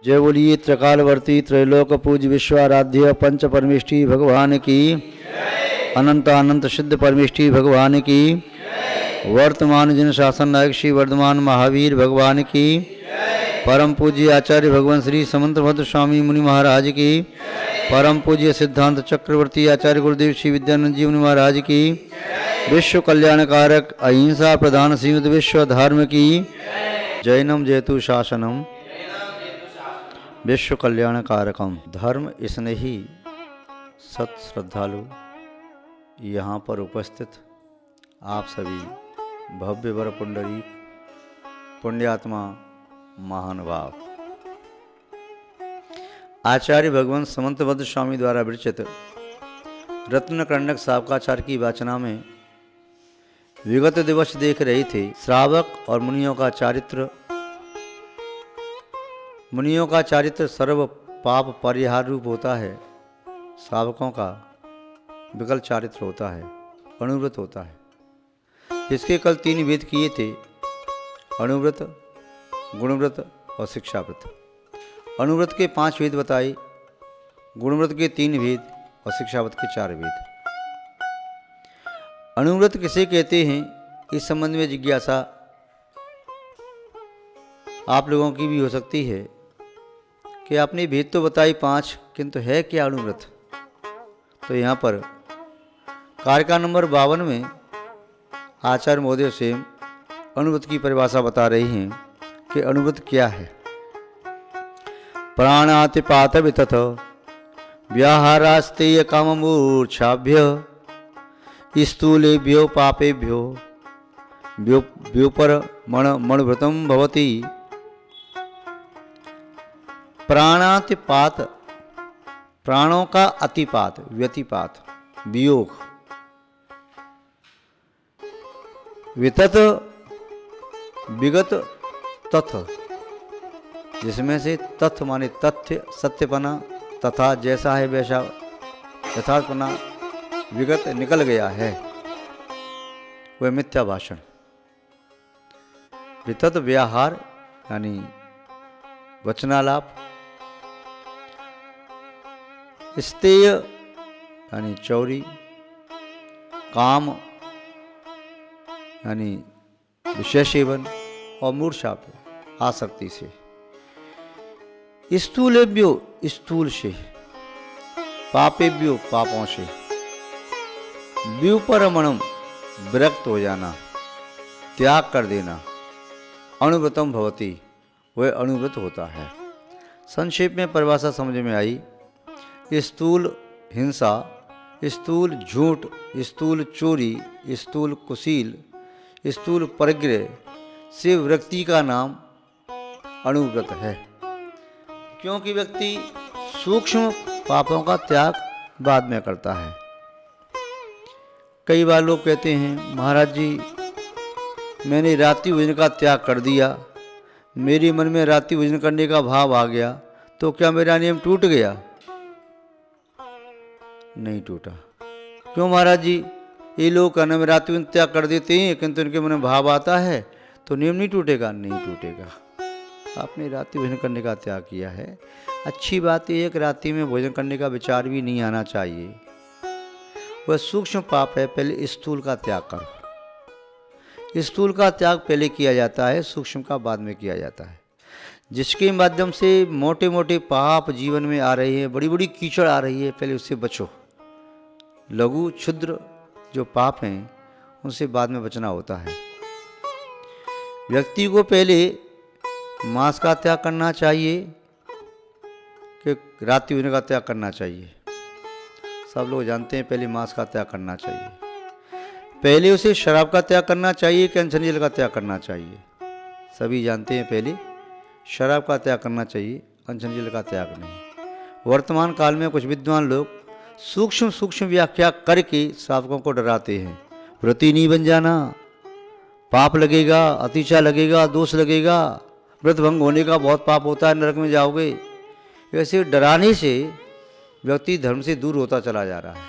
जय बोलिए त्रिकालवर्ती त्रैलोक पूज विश्वाराध्य पंच परमेष्ठी भगवान की, अनंत अनंत सिद्ध परमेष्ठी भगवान की, वर्तमान जिन शासन नायक श्री वर्धमान महावीर भगवान की, परम पूज्य आचार्य भगवान श्री समंतभद्र स्वामी मुनि महाराज की, परम पूज्य सिद्धांत चक्रवर्ती आचार्य गुरुदेव श्री विद्यानंद जी मुनि महाराज की, विश्व कल्याणकारक अहिंसा प्रधान श्रीमद विश्व धर्म की, जैनम जयतु शासनम विश्व कल्याणकारकम। धर्म स्नेही सत श्रद्धालु यहाँ पर उपस्थित आप सभी भव्य वर पुंडरी पुण्यात्मा महानुभाव, आचार्य भगवान समंतभद्र स्वामी द्वारा विरचित रत्न कर्णक सावकाचार की वाचना में विगत दिवस देख रहे थे श्रावक और मुनियों का चारित्र। मुनियों का चारित्र सर्व पाप परिहार रूप होता है, श्रावकों का विकल चारित्र होता है, अणुव्रत होता है। इसके कल 3 वेद किए थे, अणुव्रत, गुणव्रत और शिक्षाव्रत। अणुव्रत के 5 वेद बताए, गुणव्रत के 3 वेद और शिक्षाव्रत के 4 वेद। अणुव्रत किसे कहते हैं, इस संबंध में जिज्ञासा आप लोगों की भी हो सकती है कि आपने भेद तो बताई 5, किंतु है क्या अणुव्रत। तो यहाँ पर कारिका नंबर 52 में आचार्य महोदय स्वयं अणुव्रत की परिभाषा बता रही हैं कि अणुव्रत क्या है। प्राणातिपात वितथ व्याहारास्तेय काममूर्छाभ्य स्थूलेभ्यो पापेभ्यो व्योपर मणव्रतम भवति। प्राणातिपात, प्राणों का अतिपात, व्यतिपात, वियोग। वितत, विगत, तथ, जिसमें से तथ माने तथ्य सत्यपना, तथा जैसा है वैसा यथार्थपना, विगत निकल गया है वह मिथ्या भाषण। वितत व्याहार यानी वचनालाप, स्तेय यानी चौरी, काम यानी विषय सेवन और मूर्छा आसक्ति से। स्थूलेभ्यो स्थूल से, पापेभ्यो पापों से, व्युपरमणम विरक्त हो जाना, त्याग कर देना, अणुव्रतम भवति वह अणुव्रत होता है। संक्षेप में परिभाषा समझ में आई। स्थूल हिंसा, स्थूल झूठ, स्थूल चोरी, स्थूल कुशील, स्थूल परिग्रह से व्यक्ति का नाम अणुव्रत है, क्योंकि व्यक्ति सूक्ष्म पापों का त्याग बाद में करता है। कई बार लोग कहते हैं महाराज जी मैंने रात्रि भोजन का त्याग कर दिया, मेरे मन में रात्रि भोजन करने का भाव आ गया, तो क्या मेरा नियम टूट गया? नहीं टूटा। क्यों महाराज जी? ये लोग कहना में रात्रि भोजन त्याग कर देते हैं, किंतु उनके मन में भाव आता है तो नियम नहीं टूटेगा। नहीं टूटेगा। आपने रात्रि भोजन करने का त्याग किया है। अच्छी बात यह है कि रात्रि में भोजन करने का विचार भी नहीं आना चाहिए, वह सूक्ष्म पाप है। पहले स्थूल का त्याग करो। स्थूल का त्याग पहले किया जाता है, सूक्ष्म का बाद में किया जाता है। जिसके माध्यम से मोटे मोटे पाप जीवन में आ रहे हैं, बड़ी बड़ी कीचड़ आ रही है, पहले उससे बचो। लघु क्षुद्र जो पाप हैं उनसे बाद में बचना होता है। व्यक्ति को पहले मांस का त्याग करना चाहिए कि रात्रि भोजन का त्याग करना चाहिए? सब लोग जानते हैं पहले मांस का त्याग करना चाहिए। पहले उसे शराब का त्याग करना चाहिए कि अनशन जल का त्याग करना चाहिए? सभी जानते हैं पहले शराब का त्याग करना चाहिए, अनशन जल का त्याग नहीं। वर्तमान काल में कुछ विद्वान लोग सूक्ष्म सूक्ष्म व्याख्या करके श्रावकों को डराते हैं। व्रती नहीं बन जाना, पाप लगेगा, अतिशय लगेगा, दोष लगेगा, व्रत भंग होने का बहुत पाप होता है, नरक में जाओगे। ऐसे डराने से व्यक्ति धर्म से दूर होता चला जा रहा है।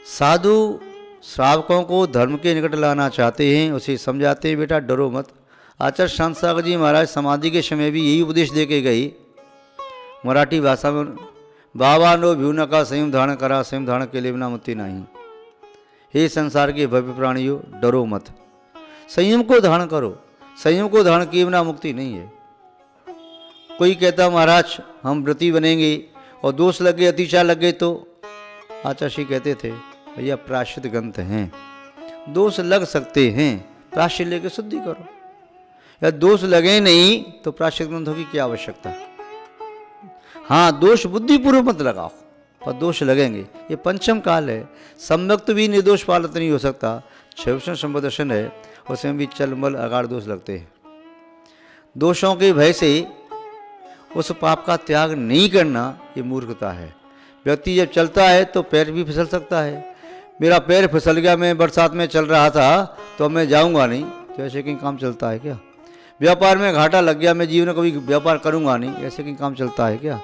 साधु श्रावकों को धर्म के निकट लाना चाहते हैं, उसे समझाते हैं बेटा डरो मत, आचार्य शांत सागर जी महाराज समाधि के समय भी यही उपदेश दे के गई मराठी भाषा में, बाबा नो भ्यून का संयम धारण करा, संयम धारण के लिए बिना मुक्ति नहीं। हे संसार के भव्य प्राणियों, डरो मत, संयम को धारण करो, संयम को धारण किए बिना मुक्ति नहीं है। कोई कहता महाराज हम व्रती बनेंगे और दोष लग गए, अतिचार लग गए, तो आचार्य श्री कहते थे भैया प्रायश्चित ग्रंथ हैं, दोष लग सकते हैं, प्रायश्चित लेके शुद्धि करो। या दोष लगे नहीं तो प्रायश्चित ग्रंथों की क्या आवश्यकता। हाँ, दोष बुद्धिपूर्वक मत लगाओ, पर दोष लगेंगे। ये पंचम काल है, सम्यक्त भी निर्दोष पालित नहीं हो सकता। छवशन संबदर्शन है, उसमें भी चलमल अगाड़ दोष लगते हैं। दोषों के भय से उस पाप का त्याग नहीं करना ये मूर्खता है। व्यक्ति जब चलता है तो पैर भी फिसल सकता है। मेरा पैर फिसल गया, मैं बरसात में चल रहा था तो मैं जाऊंगा नहीं, तो ऐसे कहीं काम चलता है क्या। व्यापार में घाटा लग गया, मैं जीवन में कभी व्यापार करूंगा नहीं, ऐसे कहीं काम चलता है क्या।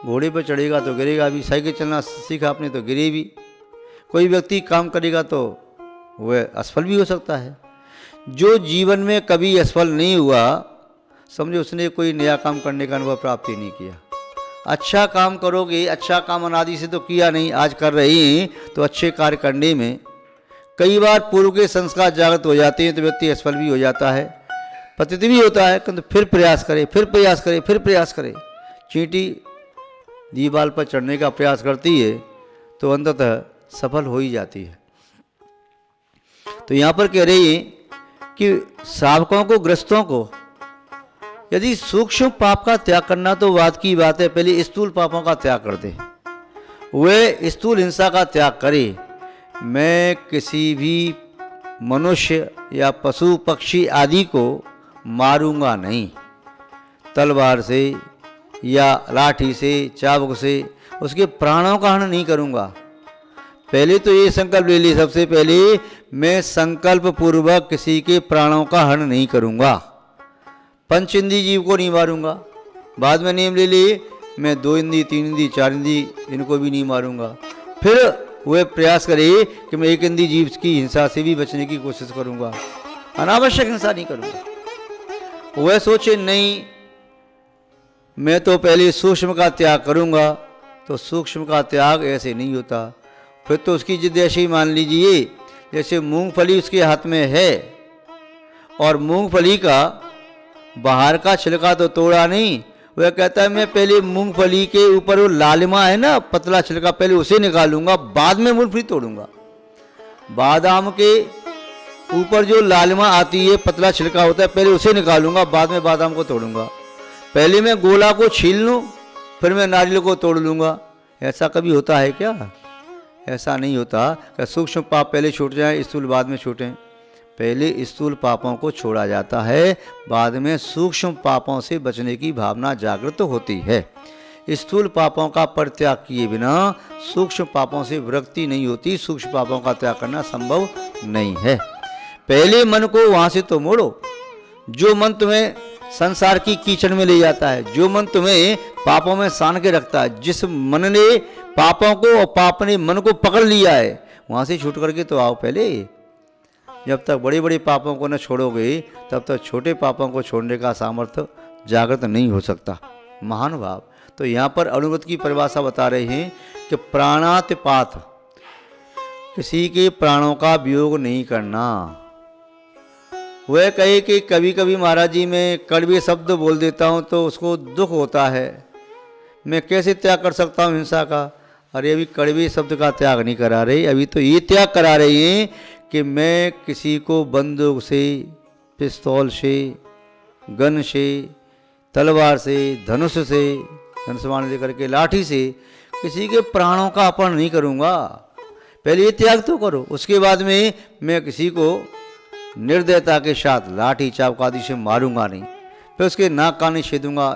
घोड़े पर चढ़ेगा तो गिरेगा भी, साइकिल चलना सीखा आपने तो गिरे भी। कोई व्यक्ति काम करेगा तो वह असफल भी हो सकता है। जो जीवन में कभी असफल नहीं हुआ, समझो उसने कोई नया काम करने का अनुभव प्राप्त ही नहीं किया। अच्छा काम करोगे, अच्छा काम अनादि से तो किया नहीं, आज कर रहे हैं, तो अच्छे कार्य करने में कई बार पूर्व के संस्कार जागृत हो जाते हैं, तो व्यक्ति असफल भी हो जाता है, पतित भी होता है, किंतु फिर प्रयास करे, फिर प्रयास करे, फिर प्रयास करे। चींटी दीवाल पर चढ़ने का प्रयास करती है तो अंततः सफल हो ही जाती है। तो यहाँ पर कह रही है कि सावकों को, ग्रस्तों को यदि सूक्ष्म पाप का त्याग करना तो बात की बात है, पहले स्थूल पापों का त्याग कर दे। वे स्थूल हिंसा का त्याग करे। मैं किसी भी मनुष्य या पशु पक्षी आदि को मारूंगा नहीं, तलवार से या लाठी से, चाबुक से उसके प्राणों का हनन नहीं करूंगा। पहले तो ये संकल्प ले ली, सबसे पहले मैं संकल्प पूर्वक किसी के प्राणों का हनन नहीं करूंगा। पंच इंद्रिय जीव को नहीं मारूंगा। बाद में नियम ले लिए, मैं 2 इंद्रिय, 3 इंद्रिय, 4 इंद्रिय इनको भी नहीं मारूंगा। फिर वह प्रयास करे कि मैं 1 इंद्रिय जीव की हिंसा से भी बचने की कोशिश करूंगा, अनावश्यक हिंसा नहीं करूंगा। वह सोचे नहीं मैं तो पहले सूक्ष्म का त्याग करूंगा, तो सूक्ष्म का त्याग ऐसे नहीं होता। फिर तो उसकी जिद ऐसे ही मान लीजिए जैसे मूंगफली उसके हाथ में है और मूंगफली का बाहर का छिलका तो तोड़ा नहीं, वह कहता है मैं पहले मूंगफली के ऊपर वो लालिमा है ना, पतला छिलका, पहले उसे निकालूंगा, बाद में मूंगफली तोड़ूंगा। बादाम के ऊपर जो लालिमा आती है, पतला छिलका होता है, पहले उसे निकालूंगा, बाद में बादाम को तोड़ूंगा। पहले मैं गोला को छील लूं, फिर मैं नारियल को तोड़ लूंगा। ऐसा कभी होता है क्या? ऐसा नहीं होता कि सूक्ष्म पाप पहले छूट जाए, स्थूल बाद में छूटें। पहले स्थूल पापों को छोड़ा जाता है, बाद में सूक्ष्म पापों से बचने की भावना जागृत होती है। स्थूल पापों का परित्याग किए बिना सूक्ष्म पापों से विरक्ति नहीं होती, सूक्ष्म पापों का त्याग करना संभव नहीं है। पहले मन को वहां से तो मोड़ो। जो मन तुम्हें संसार की कीचड़ में ले जाता है, जो मन तुम्हें पापों में सान के रखता है, जिस मन ने पापों को और पाप ने मन को पकड़ लिया है, वहां से छूट करके तो आओ। पहले जब तक बड़े बड़े पापों को न छोड़ोगे तब तक छोटे पापों को छोड़ने का सामर्थ्य जागृत नहीं हो सकता। महानुभाव, तो यहाँ पर अनुगत की परिभाषा बता रहे हैं कि प्राणातिपात, किसी के प्राणों का वियोग नहीं करना। वह कहे कि कभी कभी महाराज जी मैं कड़वे शब्द बोल देता हूँ तो उसको दुख होता है, मैं कैसे त्याग कर सकता हूँ हिंसा का। अरे अभी कड़वे शब्द का त्याग नहीं करा रहे, अभी तो ये त्याग करा रहे हैं कि मैं किसी को बंदूक से, पिस्तौल से, गन से, तलवार से, धनुष से, धनुष बाण लेकर के, लाठी से किसी के प्राणों का अपहरण नहीं करूँगा। पहले ये त्याग तो करो, उसके बाद में मैं किसी को निर्दयता के साथ लाठी चाबुक आदि से मारूंगा नहीं, फिर उसके नाक कान नहीं छेदूंगा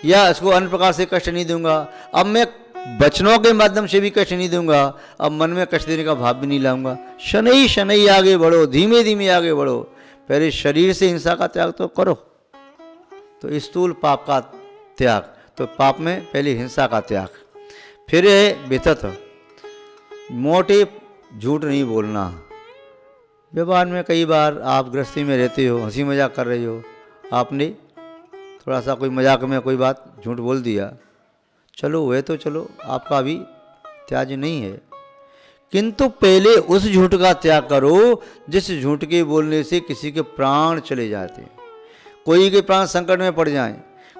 या इसको अन्य प्रकार से कष्ट नहीं दूंगा। अब मैं वचनों के माध्यम से भी कष्ट नहीं दूंगा, अब मन में कष्ट देने का भाव भी नहीं लाऊंगा। शनई शनई आगे बढ़ो, धीमे धीमे आगे बढ़ो। पहले शरीर से हिंसा का त्याग तो करो, तो स्थूल पाप का त्याग, तो पाप में पहले हिंसा का त्याग। फिर है वितत, मोटे झूठ नहीं बोलना। व्यवहार में कई बार आप गृहस्थी में रहते हो, हंसी मजाक कर रहे हो, आपने थोड़ा सा कोई मजाक में कोई बात झूठ बोल दिया, चलो वह तो चलो आपका अभी त्याज्य नहीं है, किंतु पहले उस झूठ का त्याग करो जिस झूठ के बोलने से किसी के प्राण चले जाते हैं, कोई के प्राण संकट में पड़ जाएं।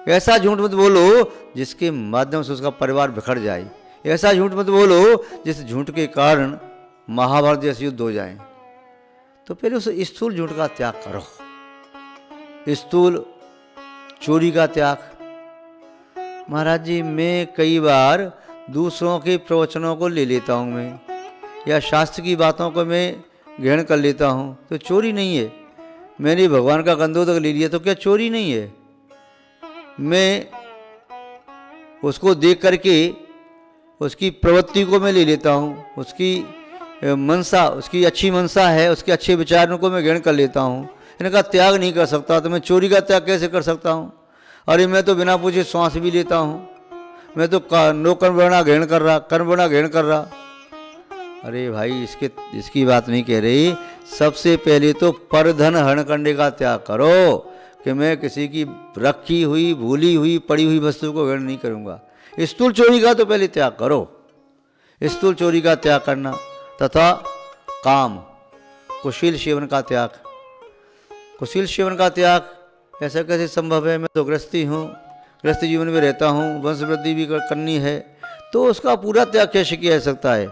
ऐसा झूठ मत बोलो जिसके माध्यम से उसका परिवार बिखर जाए। ऐसा झूठ मत बोलो जिस झूठ के कारण महाभारत जैसे युद्ध हो जाए। तो पहले उस स्थूल झूठ का त्याग करो, स्थूल चोरी का त्याग। महाराज जी, मैं कई बार दूसरों के प्रवचनों को ले लेता हूँ मैं, या शास्त्र की बातों को मैं ग्रहण कर लेता हूँ, तो चोरी नहीं है। मैंने भगवान का कंधों तक ले लिया तो क्या चोरी नहीं है? मैं उसको देख करके उसकी प्रवृत्ति को मैं ले लेता हूँ, उसकी मनसा, उसकी अच्छी मनसा है, उसके अच्छे विचारों को मैं ग्रहण कर लेता हूँ। इनका त्याग नहीं कर सकता तो मैं चोरी का त्याग कैसे कर सकता हूँ? अरे मैं तो बिना पूछे श्वास भी लेता हूँ, मैं तो नो कर्मणा ग्रहण कर रहा, कर्मणा ग्रहण कर रहा। अरे भाई, इसकी बात नहीं कह रही। सबसे पहले तो परधन हरण करने का त्याग करो कि मैं किसी की रखी हुई, भूली हुई, पड़ी हुई वस्तु को ग्रहण नहीं करूँगा। स्थूल चोरी का तो पहले त्याग करो, स्थूल चोरी का त्याग करना, तथा काम कुशील सेवन का त्याग। कुशील सेवन का त्याग ऐसा कैसे संभव है? मैं तो गृहस्थी हूँ, गृहस्थ जीवन में रहता हूँ, वंश वृद्धि भी करनी है, तो उसका पूरा त्याग कैसे किया जा सकता है?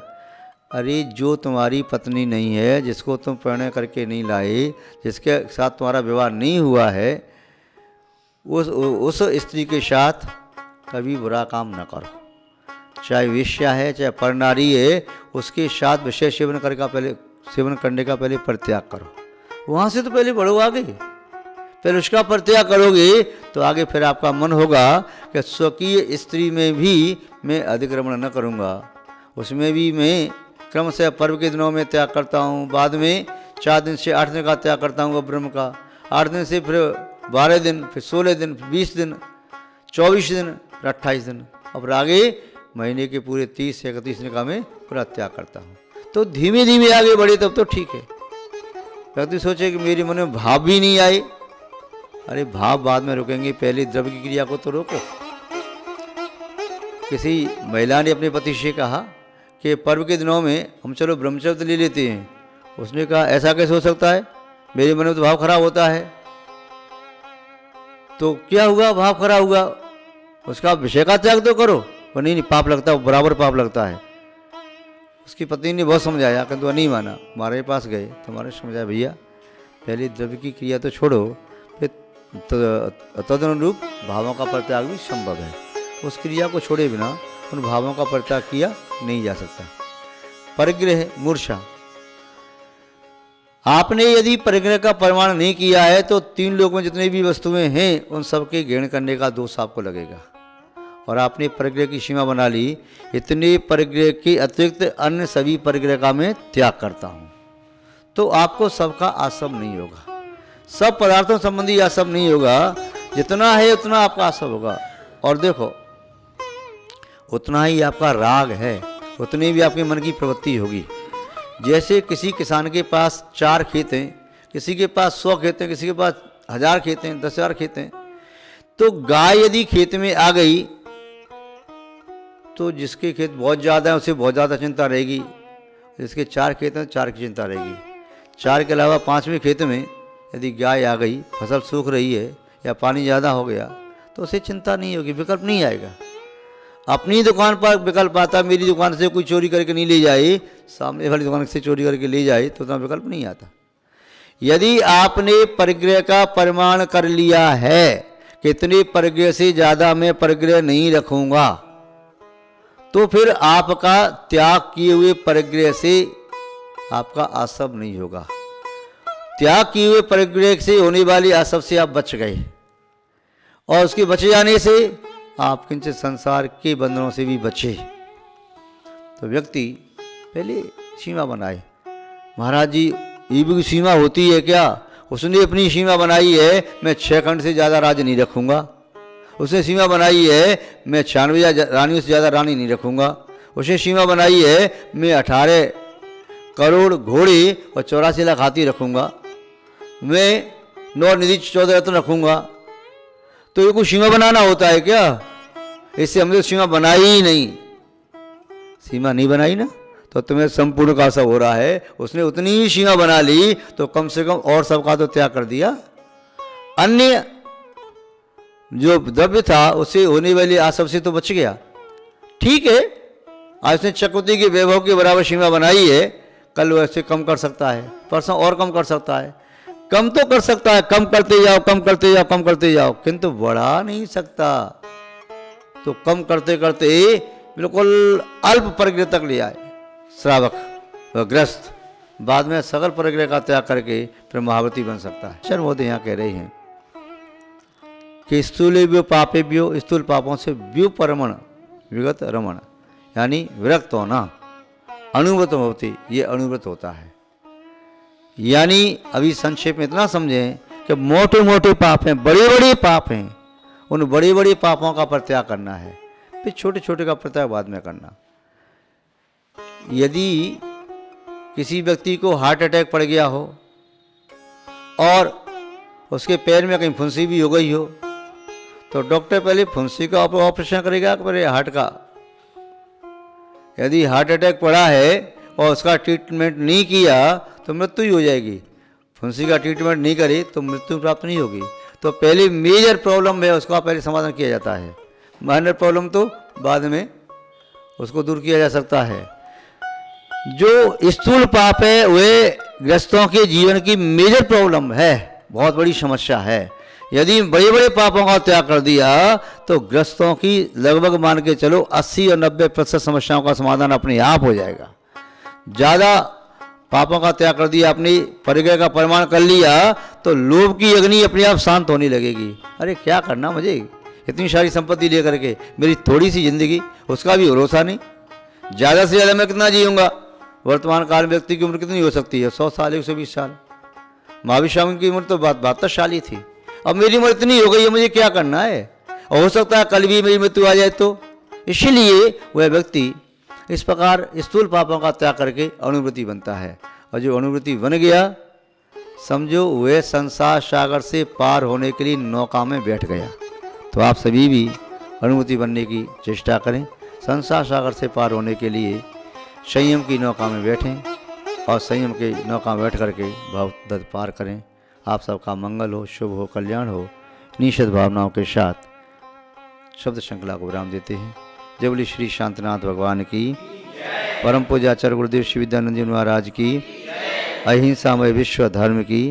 अरे जो तुम्हारी पत्नी नहीं है, जिसको तुम परिणय करके नहीं लाए, जिसके साथ तुम्हारा विवाह नहीं हुआ है, उस स्त्री के साथ कभी बुरा काम न करो। चाहे वेश्या है, चाहे परनारी है, उसके साथ विषय सेवन करने का पहले परित्याग करो। वहाँ से तो पहले बढ़ो आगे, फिर उसका परित्याग करोगे तो आगे फिर आपका मन होगा कि स्वकीय स्त्री में भी मैं अधिक्रमण न करूँगा, उसमें भी मैं क्रम से पर्व के दिनों में त्याग करता हूँ, बाद में 4 दिन से 8 दिन का त्याग करता हूँ ब्रह्म का, 8 दिन से फिर 12 दिन, फिर 16 दिन, 20 दिन, 24 दिन, फिर 28 दिन, और आगे महीने के पूरे 30 से 31 दिन का मैं पूरा त्याग करता हूँ। तो धीमे धीमे आगे बढ़े तब तो ठीक है। व्यक्ति सोचे कि मेरे मन में भाव भी नहीं आए, अरे भाव बाद में रुकेंगे, पहले द्रव्य की क्रिया को तो रोको। किसी महिला ने अपने पति से कहा कि पर्व के दिनों में हम चलो ब्रह्मचर्य ले लेते हैं। उसने कहा ऐसा कैसे हो सकता है, मेरे मन में तो भाव खराब होता है। तो क्या हुआ? भाव खराब हुआ, उसका विषय का त्याग तो करो। वो नहीं पाप लगता, बराबर पाप लगता है। उसकी पत्नी ने बहुत समझाया, किंतु वो नहीं माना। हमारे पास गए तो हमारे समझाया, भैया पहले द्रव्य की क्रिया तो छोड़ो, फिर तदनुरूप भावों का परित्याग भी संभव है। उस क्रिया को छोड़े बिना उन भावों का परित्याग किया नहीं जा सकता। परिग्रह मूर्छा, आपने यदि परिग्रह का प्रमाण नहीं किया है तो 3 लोक में जितने भी वस्तुएं हैं उन सबके ग्रहण करने का दोष आपको लगेगा। और आपने परिग्रह की सीमा बना ली, इतने परिग्रह के अतिरिक्त अन्य सभी परिग्रह का मैं त्याग करता हूँ, तो आपको सबका आसव नहीं होगा, सब पदार्थों संबंधी आसव नहीं होगा। जितना है उतना आपका आसव होगा। और देखो, उतना ही आपका राग है, उतनी भी आपके मन की प्रवृत्ति होगी। जैसे किसी किसान के पास 4 खेत हैं, किसी के पास 100 खेत हैं, किसी के पास 1000 खेत हैं, 10,000 खेत हैं, तो गाय यदि खेत में आ गई तो जिसके खेत बहुत ज़्यादा है उसे बहुत ज़्यादा चिंता रहेगी, जिसके 4 खेत हैं 4 की चिंता रहेगी। 4 के अलावा 5वें खेत में यदि गाय आ गई, फसल सूख रही है या पानी ज़्यादा हो गया, तो उसे चिंता नहीं होगी, विकल्प नहीं आएगा। अपनी दुकान पर विकल्प आता, मेरी दुकान से कोई चोरी करके नहीं ले जाए, सामने वाली दुकान से चोरी करके ले जाए, तो उतना विकल्प नहीं आता। यदि आपने परिग्रह का प्रमाण कर लिया है, कितने परिग्रह से ज़्यादा मैं परिग्रह नहीं रखूँगा, तो फिर आपका त्याग किए हुए परिग्रह से आपका आसव नहीं होगा। त्याग किए हुए परिग्रह से होने वाली आसव से आप बच गए, और उसके बचे जाने से आप किंचित संसार के बंधनों से भी बचे। तो व्यक्ति पहले सीमा बनाए। महाराज जी, ये भी सीमा होती है क्या? उसने अपनी सीमा बनाई है, मैं 6 खंड से ज़्यादा राज्य नहीं रखूँगा। उसने सीमा बनाई है, मैं 96 रानियों से ज़्यादा रानी नहीं रखूँगा। उसने सीमा बनाई है, मैं 18 करोड़ घोड़े और 84 लाख हाथी रखूँगा। मैं नौ निधि 14 रत्न रखूंगा, तो ये कोई सीमा बनाना होता है क्या? इससे हमने सीमा बनाई ही नहीं, सीमा नहीं बनाई ना, तो तुम्हें संपूर्ण का सब हो रहा है। उसने उतनी ही सीमा बना ली तो कम से कम और सबका तो त्याग कर दिया। अन्य जो द्रव्य था उससे होने वाली आसव से तो बच गया। ठीक है, आज उसने चक्रवर्ती के वैभव के बराबर सीमा बनाई है, कल वैसे कम कर सकता है, परसों और कम कर सकता है। कम तो कर सकता है, कम करते जाओ, कम करते जाओ, कम करते जाओ, किंतु बढ़ा नहीं सकता। तो कम करते करते बिल्कुल अल्प परिग्रह तक ले आए श्रावक व ग्रस्त, बाद में सकल परिग्रह का त्याग करके फिर महावती बन सकता है। चर मोदी यहाँ कह रहे हैं कि स्थूलेभ्यो पापेभ्यो, स्थूल पापों से व्युपरमण विगत रमण, यानी विरक्त होना, अनुव्रत होती, ये अनुव्रत होता है। यानी अभी संक्षेप में इतना समझें कि मोटे मोटे पाप हैं, बड़े बड़े पाप हैं, उन बड़े बड़े पापों का परित्याग करना है, फिर छोटे छोटे का परित्याग बाद में करना। यदि किसी व्यक्ति को हार्ट अटैक पड़ गया हो और उसके पैर में कहीं फुंसी भी हो गई हो, तो डॉक्टर पहले फुंसी का ऑपरेशन करेगा कि पहले हार्ट का? यदि हार्ट अटैक पड़ा है और उसका ट्रीटमेंट नहीं किया तो मृत्यु ही हो जाएगी। फुंसी का ट्रीटमेंट नहीं करे तो मृत्यु प्राप्त नहीं होगी। तो पहले मेजर प्रॉब्लम है उसका पहले समाधान किया जाता है, माइनर प्रॉब्लम तो बाद में उसको दूर किया जा सकता है। जो स्थूल पाप है वे ग्रस्तों के जीवन की मेजर प्रॉब्लम है, बहुत बड़ी समस्या है। यदि बड़े बड़े पापों का त्याग कर दिया तो ग्रस्तों की लगभग मान के चलो 80 और 90% समस्याओं का समाधान अपने आप हो जाएगा। ज़्यादा पापों का त्याग कर दिया, अपनी परिग्रह का परिमाण कर लिया, तो लोभ की अग्नि अपने आप शांत होने लगेगी। अरे क्या करना मुझे इतनी सारी संपत्ति लेकर के, मेरी थोड़ी सी जिंदगी, उसका भी भरोसा नहीं। ज़्यादा से ज़्यादा मैं कितना जीऊँगा? वर्तमान काल में व्यक्ति की उम्र कितनी हो सकती है? 100 साल, 120 साल। महावीर स्वामी की उम्र तो 72 साल ही थी। अब मेरी उम्र इतनी हो गई है, मुझे क्या करना है? और हो सकता है कल भी मेरी मृत्यु आ जाए तो। इसीलिए वह व्यक्ति इस प्रकार स्थूल पापों का त्याग करके अनुवृत्ति बनता है, और जो अनुवृत्ति बन गया समझो वह संसार सागर से पार होने के लिए नौका में बैठ गया। तो आप सभी भी अनुवृत्ति बनने की चेष्टा करें, संसार सागर से पार होने के लिए संयम की नौका में बैठें और संयम की नौका में बैठ करके भाव पार करें। आप सबका मंगल हो, शुभ हो, कल्याण हो। निषद भावनाओं के साथ शब्द श्रृंखला को विराम देते हैं। जय बोली श्री शांतनाथ भगवान की, परम पूज्य आचार्य गुरुदेव श्री विद्यानंद जी महाराज की, अहिंसामय विश्व धर्म की।